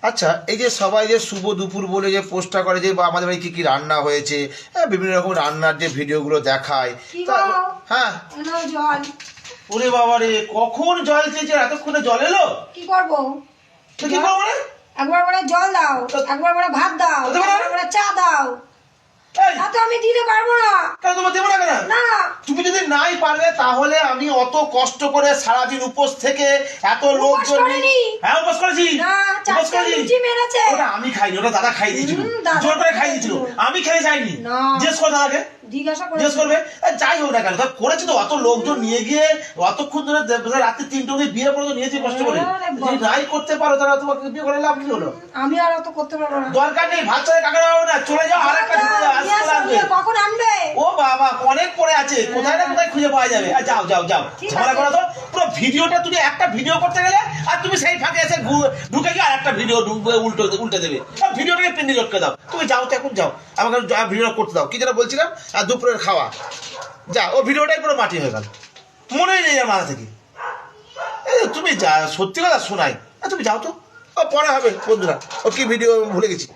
আচ্ছা, এই যে সবাই যে শুভ দুপুর বলে যে পোস্টটা করে যে বা আমাদের বাড়ি কি কি রান্না হয়েছে, হ্যাঁ, বিভিন্ন রকম রান্নার যে ভিডিওগুলো দেখায়, হ্যাঁ। জল ওরে বাবা রে, কখন জল চেয়েছে, এতক্ষণে জল এলো? কি করবো? তো কি করবো মানে? একবার করে জল দাও, একবার করে ভাত দাও, একবার করে চা দাও। তা তো আমি দিতে পারবো না। কেন তোমার দেবো না কেন? না, তুমি যদি নাই পারবে তাহলে আমি অত কষ্ট করে সারাদিন উপোস থেকে এত লোকজন হ্যাঁ উপোস করেছি, উপোস করেছি। ওটা আমি খাইনি, ওটা দাদা খাই দিয়েছিল, জোর করে খাই দিয়েছিল, আমি খেয়ে যাইনি। জিজ্ঞেস কর দাদাকে, জিজ্ঞেস করবে। যাই হোক না কেন, তা করেছি তো, অত লোকজন নিয়ে গিয়ে অতক্ষণ ধরে রাত্রি 3টে অবধি বিয়ে পর্যন্ত নিয়েছি কষ্ট করে। যদি নাই করতে পারো তাহলে তোমাকে বিয়ে করে লাভ কি হলো? আমি আর অত করতে পারবো না। দরকার নেই, ভাত ছাড়া কাকা হবে না, চলে যাও, আরেকটা কখন আনবে? ও বাবা, অনেক পরে আছে, কোথায় না কোথায় খুঁজে পাওয়া যাবে। যাও যাও যাও, ঝামেলা করো তো। পুরো ভিডিওটা তুমি একটা ভিডিও করতে গেলে আর তুমি সেই ফাঁকে এসে ঢুকে গিয়ে আর একটা ভিডিও উল্টে দেবে। ভিডিওটাকে পেন্ডিং লটকে দাও। তুমি যাও তো, এখন যাও, আমাকে ভিডিওটা করতে দাও। কি যেন বলছিলাম, দুপুরের খাওয়া, যা, ও ভিডিওটাই পুরো মাটি হয়ে গেল, মনেই নেই আমার মাথা থেকে। তুমি যা, সত্যি কথা শোনাই, তুমি যাও তো, ও পরে হবে বন্ধুরা, ও কি ভিডিও ভুলে গেছি।